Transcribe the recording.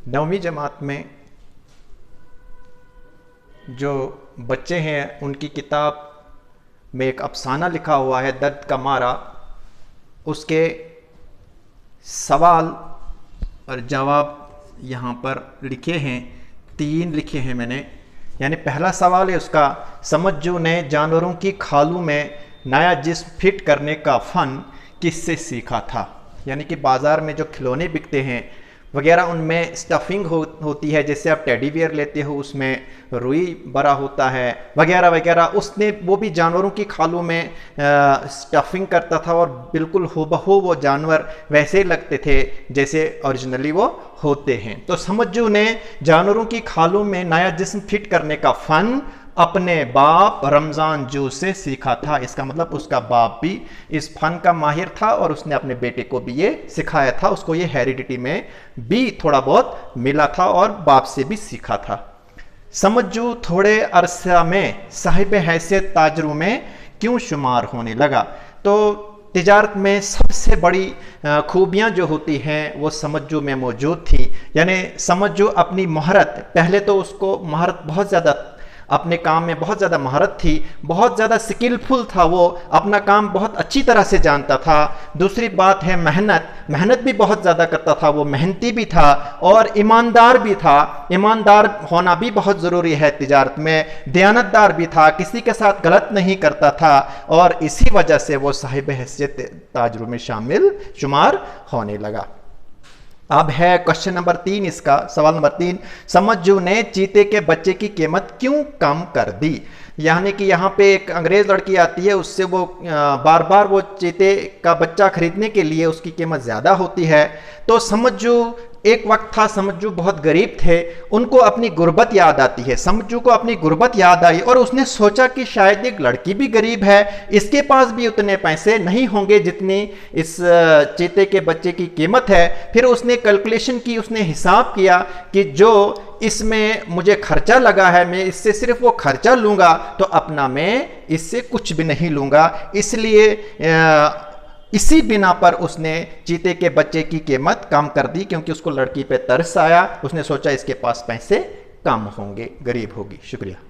9वीं जमात में जो बच्चे हैं उनकी किताब में एक अफसाना लिखा हुआ है दर्द का मारा। उसके सवाल और जवाब यहाँ पर लिखे हैं, 3 लिखे हैं मैंने। यानी पहला सवाल है उसका, समज्जू ने जानवरों की खालों में नया जिस्म फिट करने का फ़न किससे सीखा था। यानी कि बाज़ार में जो खिलौने बिकते हैं वगैरह उनमें स्टफिंग होती है, जैसे आप टेडी बियर लेते हो उसमें रुई भरा होता है वगैरह वगैरह। उसने वो भी जानवरों की खालों में स्टफिंग करता था और बिल्कुल हूबहू वो जानवर वैसे लगते थे जैसे ओरिजिनली वो होते हैं। तो समज्जू ने जानवरों की खालों में नया जिस्म फिट करने का फ़न अपने बाप रमज़ान जू से सीखा था। इसका मतलब उसका बाप भी इस फन का माहिर था और उसने अपने बेटे को भी ये सिखाया था। उसको ये हेरिडिटी में भी थोड़ा बहुत मिला था और बाप से भी सीखा था। समज्जू थोड़े अरसा में साहिब हैसियत ताजरों में क्यों शुमार होने लगा। तो तिजारत में सबसे बड़ी खूबियाँ जो होती हैं वो समज्जू में मौजूद थी। यानी समज्जू अपनी महारत, पहले तो उसको महारत बहुत ज़्यादा, अपने काम में बहुत ज़्यादा महारत थी, बहुत ज़्यादा स्किलफुल था, वो अपना काम बहुत अच्छी तरह से जानता था। दूसरी बात है मेहनत भी बहुत ज़्यादा करता था, वो मेहनती भी था और ईमानदार भी था। ईमानदार होना भी बहुत ज़रूरी है तिजारत में। दयानतदार भी था, किसी के साथ गलत नहीं करता था और इसी वजह से वो साहिब हैसियत ताजरों में शुमार होने लगा। अब है क्वेश्चन नंबर 3, इसका सवाल नंबर 3, समज्जू ने चीते के बच्चे की कीमत क्यों कम कर दी। यानी कि यहाँ पे एक अंग्रेज लड़की आती है, उससे वो बार बार वो चीते का बच्चा खरीदने के लिए उसकी कीमत ज़्यादा होती है। तो समज्जू, एक वक्त था समज्जू बहुत गरीब थे, उनको अपनी गुर्बत याद आती है। समज्जू को अपनी गुर्बत याद आई और उसने सोचा कि शायद एक लड़की भी गरीब है, इसके पास भी उतने पैसे नहीं होंगे जितनी इस चीते के बच्चे की कीमत है। फिर उसने कैलकुलेशन की, उसने हिसाब किया कि जो इसमें मुझे खर्चा लगा है, मैं इससे सिर्फ वो खर्चा लूँगा तो अपना मैं इससे कुछ भी नहीं लूँगा। इसलिए इसी बिना पर उसने चीते के बच्चे की कीमत कम कर दी, क्योंकि उसको लड़की पे तरस आया। उसने सोचा इसके पास पैसे कम होंगे, गरीब होगी। शुक्रिया।